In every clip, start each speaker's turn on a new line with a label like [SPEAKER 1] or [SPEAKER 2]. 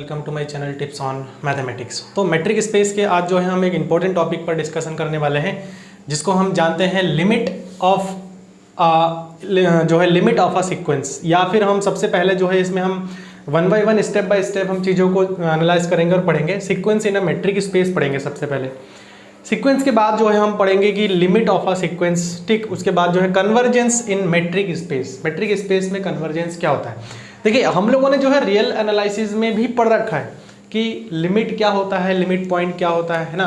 [SPEAKER 1] Welcome to my channel tips on mathematics. तो metric space के आज जो है हम एक इम्पॉर्टेंट टॉपिक पर डिस्कशन करने वाले हैं जिसको हम जानते हैं limit of limit of a sequence, या फिर हम सबसे पहले जो है इसमें हम one by one step by step हम चीज़ों को एनालाइज करेंगे और पढ़ेंगे। Sequence in a metric space पढ़ेंगे सबसे पहले। सीक्वेंस के बाद जो है हम पढ़ेंगे कि लिमिट ऑफ अ सीक्वेंस, ठीक। उसके बाद जो है कन्वर्जेंस इन मैट्रिक स्पेस। मैट्रिक स्पेस में कन्वर्जेंस क्या होता है? देखिए, हम लोगों ने जो है रियल एनालिसिस में भी पढ़ रखा है कि लिमिट क्या होता है, लिमिट पॉइंट क्या होता है ना,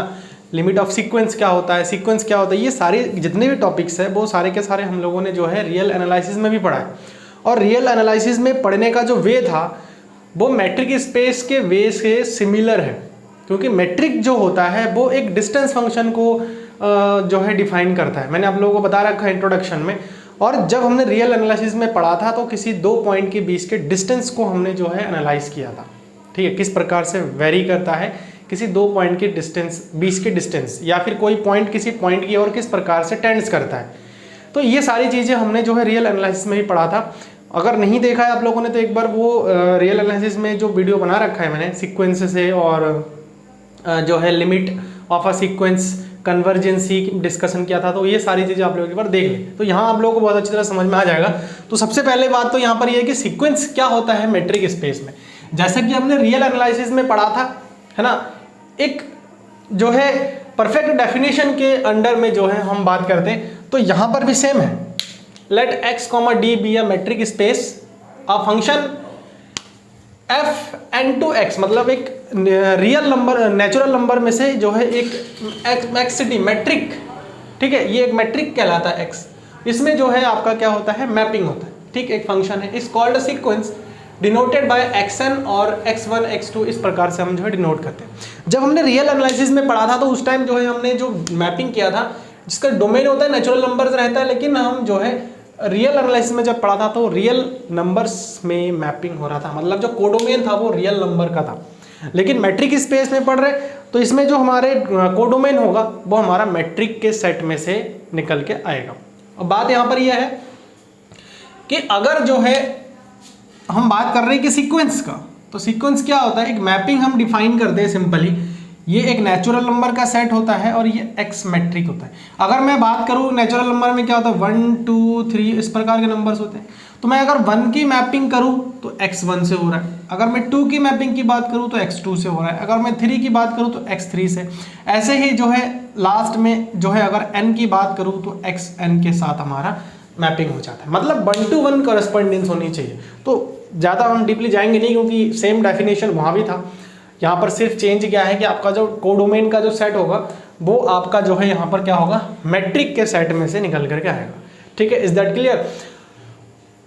[SPEAKER 1] लिमिट ऑफ सीक्वेंस क्या होता है, सीक्वेंस क्या होता है। ये सारे जितने भी टॉपिक्स है वो सारे के सारे हम लोगों ने जो है रियल एनालिसिस में भी पढ़ा है। और रियल एनालिसिस में पढ़ने का जो वे था वो मैट्रिक स्पेस के वे से सिमिलर है, क्योंकि मैट्रिक जो होता है वो एक डिस्टेंस फंक्शन को जो है डिफाइन करता है। मैंने आप लोगों को बता रखा है इंट्रोडक्शन में। और जब हमने रियल एनालिसिस में पढ़ा था तो किसी दो पॉइंट के बीच के डिस्टेंस को हमने जो है एनालाइज किया था, ठीक है। किस प्रकार से वेरी करता है किसी दो पॉइंट के डिस्टेंस, बीच के डिस्टेंस, या फिर कोई पॉइंट किसी पॉइंट की ओर किस प्रकार से टेंड्स करता है। तो ये सारी चीज़ें हमने जो है रियल एनालिसिस में ही पढ़ा था। अगर नहीं देखा है आप लोगों ने तो एक बार वो रियल एनालिसिस में जो वीडियो बना रखा है मैंने सीक्वेंस से और जो है limit of a sequence, convergency discussion किया था, तो ये सारी चीज़ें आप लोगों एक बार देख लें तो यहाँ आप लोगों को बहुत अच्छी तरह समझ में आ जाएगा। तो सबसे पहले बात तो यहाँ पर ये है कि सीक्वेंस क्या होता है मैट्रिक स्पेस में। जैसा कि हमने रियल एनालिसिस में पढ़ा था, है ना, एक जो है परफेक्ट डेफिनेशन के अंडर में जो है हम बात करते हैं, तो यहाँ पर भी सेम है। Let x, d be a metric space a function f n to x, मतलब एक रियल नंबर, नेचुरल नंबर में से जो है एक एक्सिटी मैट्रिक, ठीक है, ये एक मैट्रिक कहलाता है x। इसमें जो है आपका क्या होता है, मैपिंग होता है, ठीक। एक फंक्शन है, इस called sequence denoted by xn और x1 x2, इस प्रकार से हम जो है डिनोट करते हैं। जब हमने रियल एनालिसिस में पढ़ा था तो उस टाइम जो है हमने जो मैपिंग किया था, जिसका डोमेन होता है नेचुरल नंबर्स रहता है, लेकिन हम जो है रियल एनालिसिस में जब पढ़ा था तो रियल नंबर्स में मैपिंग हो रहा था, मतलब जो कोडोमेन था वो रियल नंबर का था। लेकिन मैट्रिक स्पेस में पढ़ रहे तो इसमें जो हमारे कोडोमेन होगा वो हमारा मैट्रिक के सेट में से निकल के आएगा। अब बात यहाँ पर यह है कि अगर जो है हम बात कर रहे हैं कि सीक्वेंस का, तो सीक्वेंस क्या होता है, एक मैपिंग हम डिफाइन करते हैं सिंपली। ये एक नेचुरल नंबर का सेट होता है और ये एक्स मैट्रिक होता है। अगर मैं बात करूँ नेचुरल नंबर में क्या होता है, 1 2 3 इस प्रकार के नंबर्स होते हैं। तो मैं अगर 1 की मैपिंग करूँ तो x1 से हो रहा है, अगर मैं 2 की मैपिंग की बात करूँ तो x2 से हो रहा है, अगर मैं 3 की बात करूँ तो x3 से। ऐसे ही जो है लास्ट में जो है अगर n की बात करूँ तो xn के साथ हमारा मैपिंग हो जाता है, मतलब 1 to 1 करस्पॉन्डेंस होनी चाहिए। तो ज़्यादा हम डीपली जाएंगे नहीं, क्योंकि सेम डेफिनेशन वहाँ भी था। यहाँ पर सिर्फ चेंज क्या है कि आपका जो कोडोमेन का जो सेट होगा वो आपका जो है यहाँ पर क्या होगा, मैट्रिक के सेट में से निकल करके आएगा, ठीक है। Is that clear?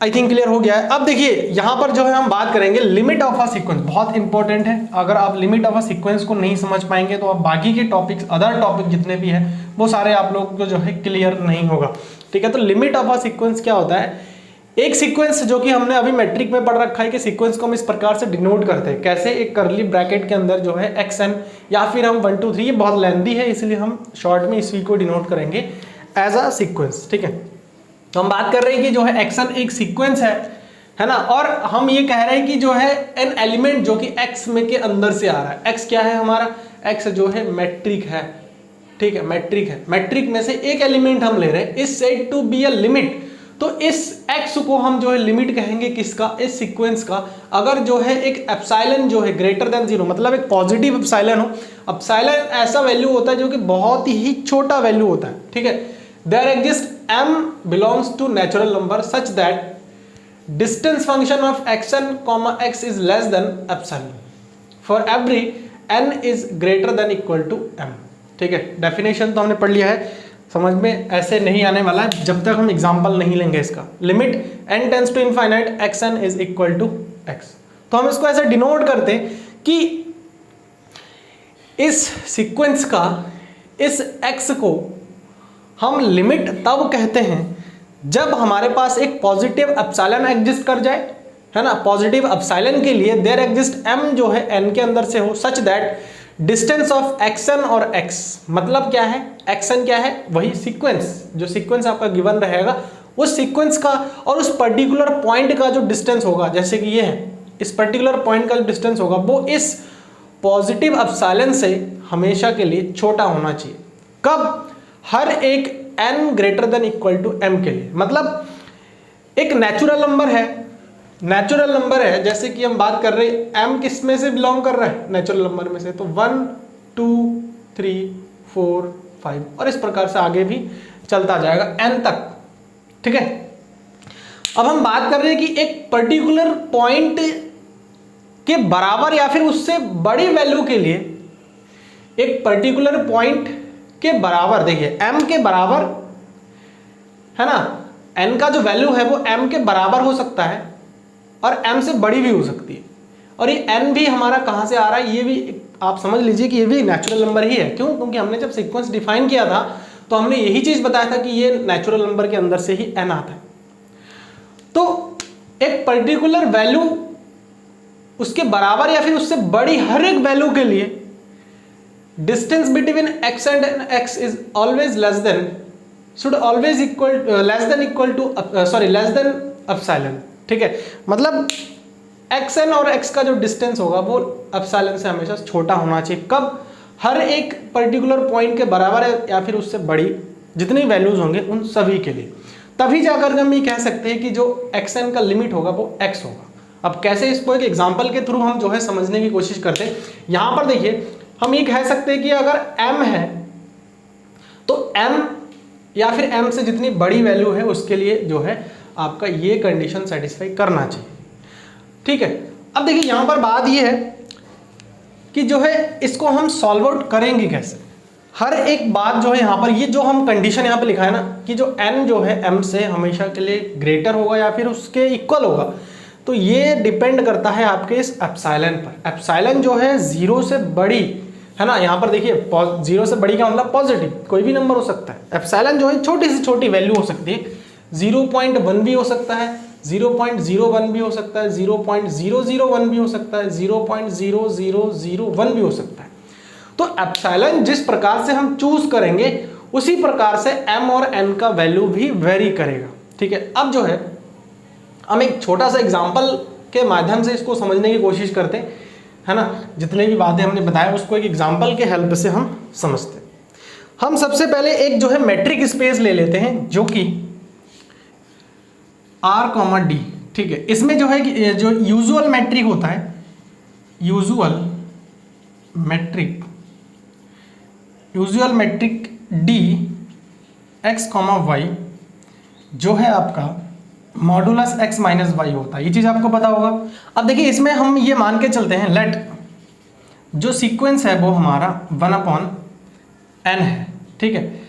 [SPEAKER 1] I think clear हो गया है। अब देखिए यहाँ पर जो है हम बात करेंगे लिमिट ऑफ अ सीक्वेंस, बहुत इंपॉर्टेंट है। अगर आप लिमिट ऑफ अ सीक्वेंस को नहीं समझ पाएंगे तो आप बाकी के टॉपिक्स, अदर टॉपिक जितने भी हैं वो सारे आप लोगों को जो है क्लियर नहीं होगा, ठीक है। तो लिमिट ऑफ अ सीक्वेंस क्या होता है, एक सीक्वेंस जो कि हमने अभी मैट्रिक में पढ़ रखा है कि सीक्वेंस को हम इस प्रकार से डिनोट करते हैं। कैसे? एक करली ब्रैकेट के अंदर जो है xn, या फिर हम 1 2 3, ये बहुत लेंथी है इसलिए हम शॉर्ट में इसी को डिनोट करेंगे एज अ सीक्वेंस, ठीक है। तो हम बात कर रहे हैं कि जो है xn एक सीक्वेंस है ना, और हम ये कह रहे हैं कि जो है एन एलिमेंट जो कि x में के अंदर से आ रहा है। x क्या है हमारा, x जो है मैट्रिक है, ठीक है, मैट्रिक है। मैट्रिक में से एक एलिमेंट हम ले रहे हैं, is said to be a limit. तो इस x को हम जो है लिमिट कहेंगे किसका, इस सीक्वेंस का। अगर जो है एक एप्सिलॉन जो है ग्रेटर देन 0, मतलब एक पॉजिटिव एप्सिलॉन हो। एप्सिलॉन ऐसा वैल्यू होता है जो कि बहुत ही छोटा वैल्यू होता है, ठीक है। There exist m belongs to natural number such that distance function of xn, x is less than epsilon for every n is greater than equal to m, ठीक है। डेफिनेशन तो हमने पढ़ लिया है, समझ में ऐसे नहीं आने वाला है जब तक हम एग्जाम्पल नहीं लेंगे इसका। Limit n tends to infinite xn is equal to x। तो हम इसको ऐसे डिनोट करते हैं कि इस सीक्वेंस का, इस x को हम लिमिट तब कहते हैं जब हमारे पास एक पॉजिटिव एप्सिलॉन एग्जिस्ट कर जाए, है ना। पॉजिटिव एप्सिलॉन के लिए देयर एग्जिस्ट m जो है n के अंदर से हो, सच दैट डिस्टेंस ऑफ xn और x, मतलब क्या है, xn क्या है, वही सीक्वेंस, जो सीक्वेंस आपका गिवन रहेगा उस सीक्वेंस का और उस पर्टिकुलर पॉइंट का जो डिस्टेंस होगा, जैसे कि ये है, इस पर्टिकुलर पॉइंट का जो डिस्टेंस होगा वो इस पॉजिटिव एप्सिलॉन से हमेशा के लिए छोटा होना चाहिए। कब? हर एक n greater than equal to m के लिए। मतलब एक नेचुरल नंबर है, जैसे कि हम बात कर रहे हैं m किस में से बिलोंग कर रहा है, नेचुरल नंबर में से, तो 1 2 3 4 5 और इस प्रकार से आगे भी चलता जाएगा n तक। ठीक है, अब हम बात कर रहे हैं कि एक पर्टिकुलर पॉइंट के बराबर या फिर उससे बड़ी वैल्यू के लिए, एक पर्टिकुलर पॉइंट के बराबर, देखिए m के बराबर है ना, n का जो वैल्यू है वो m के बराबर हो सकता है और m से बड़ी भी हो सकती है। और ये n भी हमारा कहाँ से आ रहा है, ये भी आप समझ लीजिए कि ये भी नेचुरल नंबर ही है। क्यों? क्योंकि हमने जब सीक्वेंस डिफाइन किया था तो हमने यही चीज बताया था कि ये नेचुरल नंबर के अंदर से ही n आता है। तो एक पर्टिकुलर वैल्यू उसके बराबर या फिर उससे बड़ी हर एक वैल्यू के लिए distance between x and x is always less than epsilon. ठीक है, मतलब xn और x का जो डिस्टेंस होगा वो एप्सिलॉन से हमेशा छोटा होना चाहिए। कब? हर एक पर्टिकुलर पॉइंट के बराबर है या फिर उससे बड़ी जितनी वैल्यूज होंगे उन सभी के लिए। तभी जाकर हम ये कह सकते हैं कि जो xn का लिमिट होगा वो x होगा। अब कैसे, इसको एक एग्जांपल के थ्रू हम जो है समझने की कोशिश करते हैं। यहां पर देखिए, हम ये कह सकते हैं कि अगर m है तो m या फिर m से जितनी बड़ी वैल्यू है उसके लिए जो है आपका ये कंडीशन सेटिस्फाई करना चाहिए। ठीक है, अब देखिए यहां पर बात ये है कि जो है इसको हम सॉल्व आउट करेंगे कैसे। हर एक बात जो है यहाँ पर, ये जो हम कंडीशन यहाँ पे लिखा है ना कि जो n जो है m से हमेशा के लिए ग्रेटर होगा या फिर उसके इक्वल होगा, तो ये डिपेंड करता है आपके इस एप्सिलॉन पर। एप्सिलॉन जो है 0 से बड़ी है ना, यहाँ पर देखिए 0 से बड़ी का मतलब पॉजिटिव कोई भी नंबर हो सकता है। एप्सिलॉन जो है छोटी से छोटी वैल्यू हो सकती है, 0.1 भी हो सकता है, 0.01 भी हो सकता है, 0.001 भी हो सकता है, 0.0001 भी हो सकता है। तो एप्सिलॉन जिस प्रकार से हम चूज करेंगे उसी प्रकार से m और n का वैल्यू भी वेरी करेगा। ठीक है, अब जो है हम एक छोटा सा एग्जांपल के माध्यम से इसको समझने की कोशिश करते हैं, है ना। जितने भी बातें हमने बताया उसको एक एग्जांपल के हेल्प से हम समझते हैं। हम सबसे पहले एक जो है मैट्रिक स्पेस ले लेते हैं जो कि R, D। ठीक है, इसमें जो है जो यूजुअल मैट्रिक होता है, usual metric D x, y जो है आपका मॉडुलस x माइनस वाई होता है। ये चीज आपको पता होगा। अब देखिए इसमें हम ये मान के चलते हैं, लेट जो सीक्वेंस है वो हमारा 1/n है। ठीक है,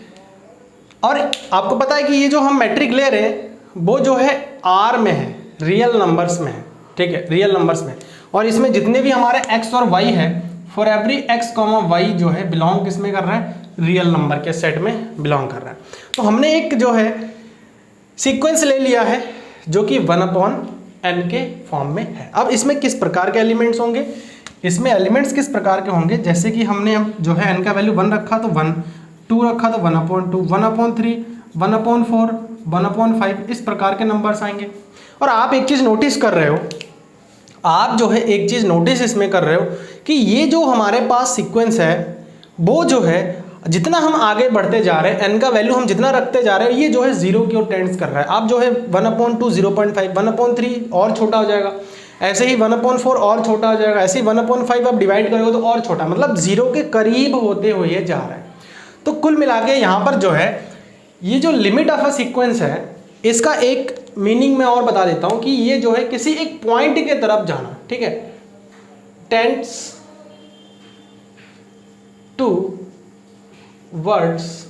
[SPEAKER 1] और आपको पता है कि ये जो हम मैट्रिक ले रहे हैं वो जो है R में है, रियल नंबर्स में है। ठीक है, रियल नंबर्स में, और इसमें जितने भी हमारे x और y है, फॉर एवरी x, y जो है बिलोंग किस में कर रहा है, रियल नंबर के सेट में बिलोंग कर रहा है। तो हमने एक जो है सीक्वेंस ले लिया है जो कि 1/n के फॉर्म में है। अब इसमें किस प्रकार के एलिमेंट्स होंगे, इसमें एलिमेंट्स किस प्रकार के होंगे, जैसे कि हमने अब जो है n का वैल्यू 1 रखा तो 1, 2 रखा तो 1/2, 1/3, 1/4, 1/5, इस प्रकार के नंबर्स आएंगे। और आप एक चीज नोटिस कर रहे हो, आप जो है एक चीज नोटिस इसमें कर रहे हो कि ये जो हमारे पास सीक्वेंस है वो जो है जितना हम आगे बढ़ते जा रहे हैं, n का वैल्यू हम जितना रखते जा रहे हैं, ये जो है 0 की ओर टेंड्स कर रहा है। आप जो है 1/2, 0.5, 1/3 और छोटा हो जाएगा, ऐसे ही 1/4 और छोटा हो जाएगा, ऐसे ही 1/5 आप डिवाइड करोगे तो और छोटा, मतलब 0 के करीब होते हुए जा रहा है। तो कुल मिला के यहाँ पर जो है ये जो लिमिट ऑफ अ सीक्वेंस है, इसका एक मीनिंग मैं और बता देता हूँ कि ये जो है किसी एक पॉइंट के तरफ जाना। ठीक है, tends towards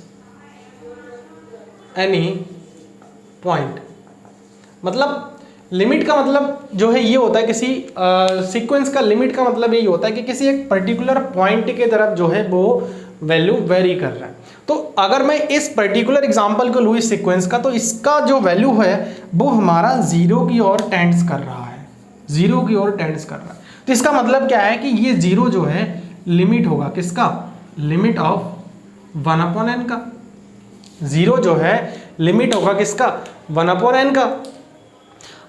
[SPEAKER 1] any point, मतलब लिमिट का मतलब जो है ये होता है किसी सीक्वेंस का लिमिट का मतलब यही होता है कि किसी एक पर्टिकुलर पॉइंट के तरफ जो है वो वैल्यू वेरी कर रहा है। तो अगर मैं इस पर्टिकुलर एग्जांपल को लूँ इस सीक्वेंस का, तो इसका जो वैल्यू है वो हमारा 0 की ओर टेंड्स कर रहा है, 0 की ओर टेंड्स कर रहा है। तो इसका मतलब क्या है कि ये 0 जो है लिमिट होगा किसका, लिमिट ऑफ 1/n का। 0 जो है लिमिट होगा किसका, 1/n का।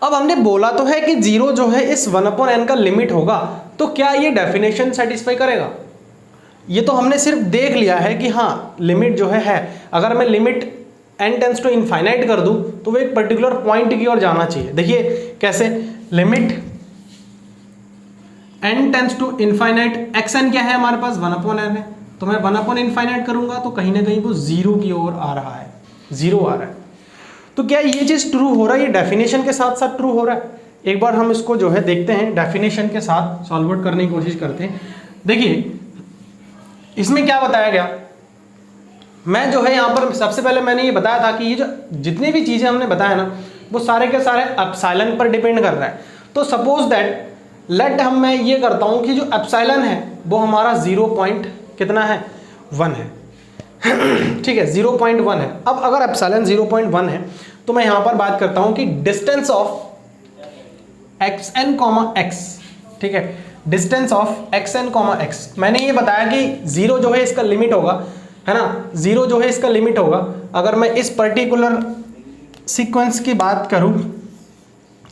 [SPEAKER 1] अब हमने बोला तो है कि 0 जो है इस 1/n का लिमिट होगा, तो क्या ये डेफिनेशन सेटिस्फाई करेगा? ये तो हमने सिर्फ देख लिया है कि हाँ लिमिट जो है। अगर मैं limit n tends to infinite कर दूं तो वो एक पर्टिकुलर पॉइंट की ओर जाना चाहिए। देखिए कैसे, limit n tends to infinite, xn क्या है हमारे पास 1/n है, तो मैं 1/इनफाइनाइट करूंगा तो कहीं ना कहीं वो 0 की ओर आ रहा है, 0 आ रहा है। तो क्या ये चीज ट्रू हो रहा है? ये डेफिनेशन के साथ साथ ट्रू हो रहा है। एक बार हम इसको जो है देखते हैं, डेफिनेशन के साथ सॉल्व आउट करने की कोशिश करते हैं। देखिए इसमें क्या बताया गया, मैं जो है यहाँ पर सबसे पहले मैंने ये बताया था कि ये जो जितनी भी चीजें हमने बताया ना वो सारे के सारे एप्सिलॉन पर डिपेंड कर रहा है। तो सपोज दैट मैं ये करता हूँ कि जो एप्सिलॉन है वो हमारा 0. कितना है 1 है ठीक है 0.1 है। अब अगर एप्सिलॉन 0.1 है तो मैं यहाँ पर बात करता हूँ कि डिस्टेंस ऑफ xn, x, ठीक है, डिस्टेंस ऑफ xn, x। मैंने ये बताया कि 0 जो है इसका लिमिट होगा, है ना, 0 जो है इसका लिमिट होगा। अगर मैं इस पर्टिकुलर सीक्वेंस की बात करूं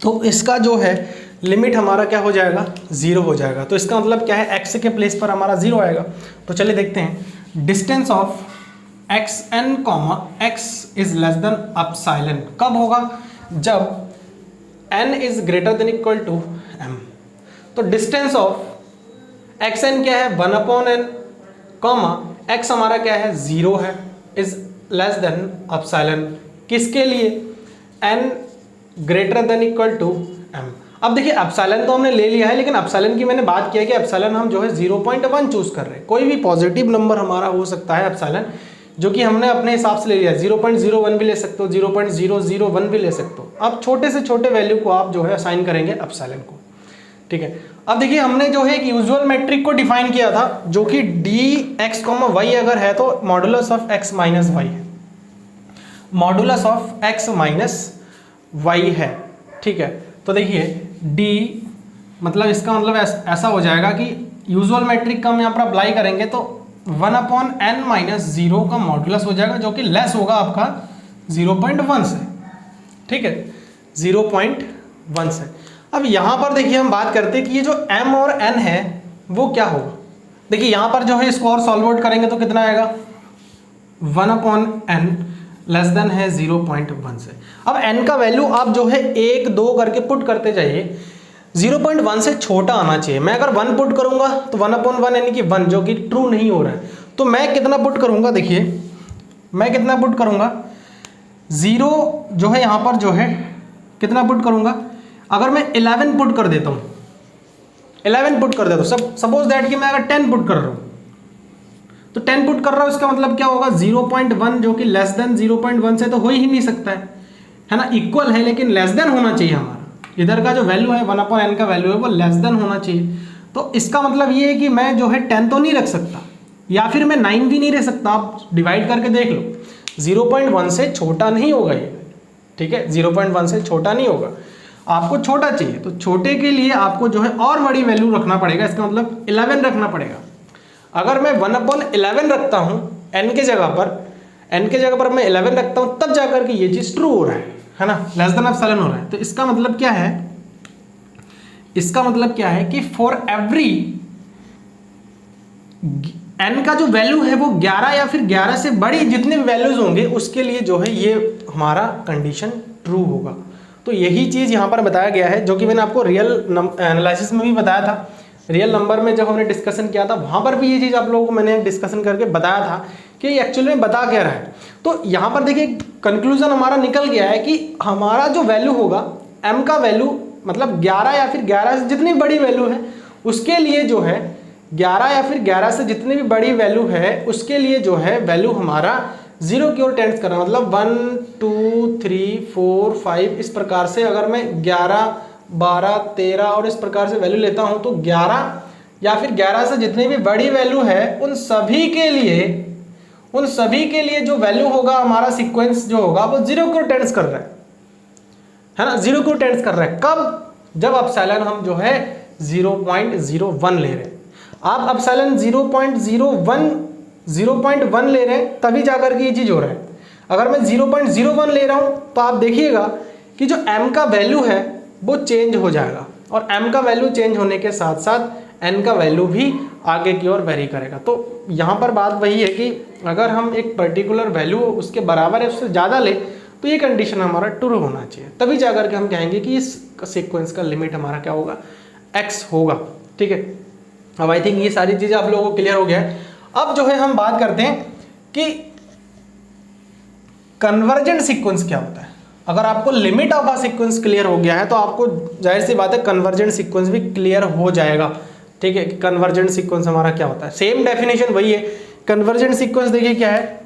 [SPEAKER 1] तो इसका जो है लिमिट हमारा क्या हो जाएगा, 0 हो जाएगा। तो इसका मतलब क्या है, x के प्लेस पर हमारा 0 आएगा। तो चलिए देखते हैं, distance of xn, x is less than epsilon कब होगा, जब n is greater than equal to m। तो डिस्टेंस ऑफ xn क्या है 1/n, x हमारा क्या है 0 है, इज लेस देन एप्सिलॉन किसके लिए, n greater than equal to m। अब देखिए एप्सिलॉन तो हमने ले लिया है, लेकिन एप्सिलॉन की मैंने बात किया कि एप्सिलॉन हम जो है 0.1 चूज कर रहे हैं। कोई भी पॉजिटिव नंबर हमारा हो सकता है एप्सिलॉन, जो कि हमने अपने हिसाब से ले लिया। 0.01 भी ले सकते हो, 0.001 भी ले सकते हो। अब छोटे से छोटे वैल्यू को आप जो है असाइन करेंगे एप्सिलॉन को, ठीक है। अब देखिए हमने जो है एक यूजुअल मैट्रिक को डिफाइन किया था, जो कि dx, y अगर है तो modulus of x minus y है, modulus of x minus y है, ठीक है। तो देखिए d मतलब इसका मतलब ऐसा हो जाएगा कि यूजुअल मैट्रिक का हम यहाँ पर अप्लाई करेंगे तो 1/n माइनस 0 का मॉडुलस हो जाएगा, जो कि लेस होगा आपका 0.1 से, ठीक है, 0.1 से। अब यहाँ पर देखिए हम बात करते हैं कि ये जो m और n है वो क्या होगा। देखिए यहाँ पर जो है इसको और सॉल्व आउट करेंगे तो कितना आएगा, 1/n लेस देन है 0.1 से। अब n का वैल्यू आप जो है 1, 2 करके पुट करते जाइए, 0.1 से छोटा आना चाहिए। मैं अगर 1 पुट करूंगा तो 1/1 यानी कि 1, जो कि ट्रू नहीं हो रहा है। तो मैं कितना पुट करूंगा, देखिए मैं कितना पुट करूंगा, 0 जो है यहाँ पर जो है कितना पुट करूंगा, अगर मैं 11 पुट कर देता हूँ, 11 पुट कर देता हूँ, सपोज दैट कि मैं अगर 10 पुट कर रहा हूँ, तो 10 पुट कर रहा हूँ, इसका मतलब क्या होगा 0.1, जो कि लेस देन 0.1 से तो हो ही नहीं सकता है ना, इक्वल है लेकिन लेस देन होना चाहिए हमारा। इधर का जो वैल्यू है 1/n का वैल्यू है वो लेस देन होना चाहिए। तो इसका मतलब ये है कि मैं जो है 10 तो नहीं रख सकता, या फिर मैं 9 भी नहीं रख सकता। आप डिवाइड करके देख लो, 0.1 से छोटा नहीं होगा ये, ठीक है, 0.1 से छोटा नहीं होगा, आपको छोटा चाहिए। तो छोटे के लिए आपको जो है और बड़ी वैल्यू रखना पड़ेगा, इसका मतलब 11 रखना पड़ेगा। अगर मैं 1/11 रखता हूँ n के जगह पर मैं 11 रखता हूँ, तब जाकर के ये चीज ट्रू हो रहा है ना, लेस देन एप्सिलॉन हो रहा है। तो इसका मतलब क्या है, इसका मतलब क्या है कि फॉर एवरी n का जो वैल्यू है वो 11 या फिर 11 से बड़ी जितने भी वैल्यूज होंगे उसके लिए जो है ये हमारा कंडीशन ट्रू होगा। तो यही चीज यहाँ पर बताया गया है, जो कि मैंने आपको रियल एनालिसिस में भी बताया था। रियल नंबर में जब हमने डिस्कशन किया था वहां पर भी ये चीज आप लोगों को मैंने डिस्कशन करके बताया था कि एक्चुअली में बता क्या रहा है। तो यहाँ पर देखिए कंक्लूजन हमारा निकल गया है कि हमारा जो वैल्यू होगा m का वैल्यू मतलब 11 या फिर 11 से जितनी बड़ी वैल्यू है उसके लिए जो है 11 या फिर 11 से जितनी भी बड़ी वैल्यू है उसके लिए जो है वैल्यू हमारा 0 की ओर टेंड्स करना, मतलब 1, 2, 3, 4, 5 इस प्रकार से। अगर मैं 11, 12, 13 और इस प्रकार से वैल्यू लेता हूं तो 11 या फिर 11 से जितनी भी बड़ी वैल्यू है उन सभी के लिए जो वैल्यू होगा हमारा सीक्वेंस जो होगा वो 0 की ओर टेंड्स कर रहा है ना, 0 की ओर टेंड्स कर रहा है। कब, जब एप्सिलॉन हम जो है 0.01 ले रहे हैं। आप एप्सिलॉन 0.1 ले रहे हैं तभी जाकर के ये चीज हो रहा है। अगर मैं 0.01 ले रहा हूं तो आप देखिएगा कि जो m का वैल्यू है वो चेंज हो जाएगा और m का वैल्यू चेंज होने के साथ साथ n का वैल्यू भी आगे की ओर वेरी करेगा। तो यहाँ पर बात वही है कि अगर हम एक पर्टिकुलर वैल्यू उसके बराबर है उससे ज़्यादा ले तो ये कंडीशन हमारा ट्रू होना चाहिए, तभी जाकर के हम कहेंगे कि इस सीक्वेंस का लिमिट हमारा क्या होगा, x होगा। ठीक है, अब आई थिंक ये सारी चीज़ें आप लोगों को क्लियर हो गया है। अब जो है हम बात करते हैं कि कन्वर्जेंट सीक्वेंस क्या होता है। अगर आपको limit of a sequence clear हो गया है तो आपको जाहिर सी बात है कन्वर्जेंट सीक्वेंस भी क्लियर हो जाएगा। ठीक है, कन्वर्जेंट सीक्वेंस हमारा क्या होता है, सेम डेफिनेशन वही है। कन्वर्जेंट सीक्वेंस देखिए क्या है,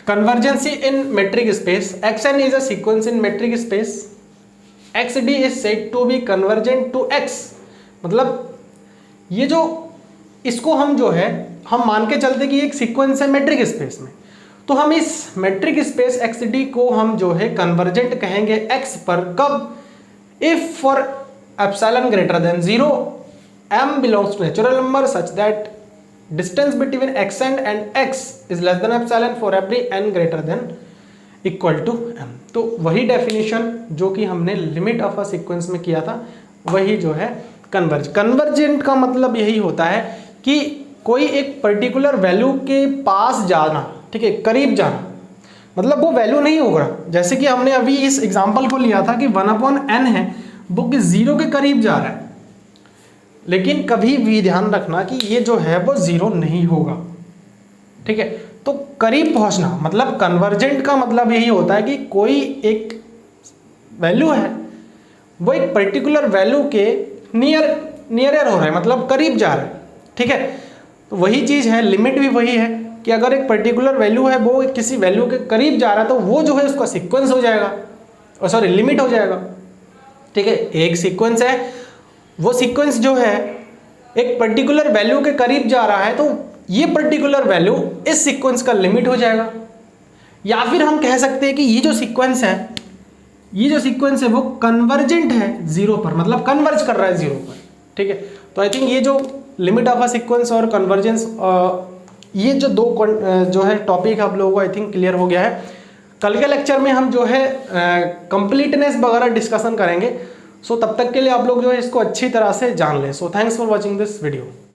[SPEAKER 1] convergency in metric space, xn is a sequence in metric space, xd is said to be convergent to x। मतलब ये जो इसको हम जो है हम मान के चलते कि एक सीक्वेंस है मेट्रिक स्पेस में, तो हम इस मेट्रिक स्पेस xd को हम जो है कन्वर्जेंट कहेंगे x पर, कब, if for epsilon greater than 0 m belongs to natural number such that distance between xn and x is less than epsilon for every n greater than equal to m। तो वही definition जो कि हमने limit of a sequence में किया था वही जो है कन्वर्जेंट का मतलब यही होता है कि कोई एक पर्टिकुलर वैल्यू के पास जाना, ठीक है, करीब जाना, मतलब वो वैल्यू नहीं होगा। जैसे कि हमने अभी इस एग्जांपल को लिया था कि 1/n है, वो कि 0 के करीब जा रहा है, लेकिन कभी भी ध्यान रखना कि ये जो है वो 0 नहीं होगा। ठीक है, तो करीब पहुंचना मतलब कन्वर्जेंट का मतलब यही होता है कि कोई एक वैल्यू है वो एक पर्टिकुलर वैल्यू के नियरर हो रहा है, मतलब करीब जा रहा है। ठीक है, तो वही चीज़ है, लिमिट भी वही है कि अगर एक पर्टिकुलर वैल्यू है वो किसी वैल्यू के करीब जा रहा है तो वो जो है उसका सीक्वेंस हो जाएगा, और सॉरी लिमिट हो जाएगा। ठीक है, एक सीक्वेंस है, वो सीक्वेंस जो है एक पर्टिकुलर वैल्यू के करीब जा रहा है तो ये पर्टिकुलर वैल्यू इस सीक्वेंस का लिमिट हो जाएगा। या फिर हम कह सकते हैं कि ये जो सीक्वेंस है वो कन्वर्जेंट है 0 पर, मतलब कन्वर्ज कर रहा है 0 पर। ठीक है, तो आई थिंक ये जो लिमिट ऑफ अ सीक्वेंस और कन्वर्जेंस, ये जो दो जो है टॉपिक आप लोगों को आई थिंक क्लियर हो गया है। कल के लेक्चर में हम जो है कंप्लीटनेस वगैरह डिस्कशन करेंगे। सो तब तक के लिए आप लोग जो है इसको अच्छी तरह से जान लें। So thanks for watching this video.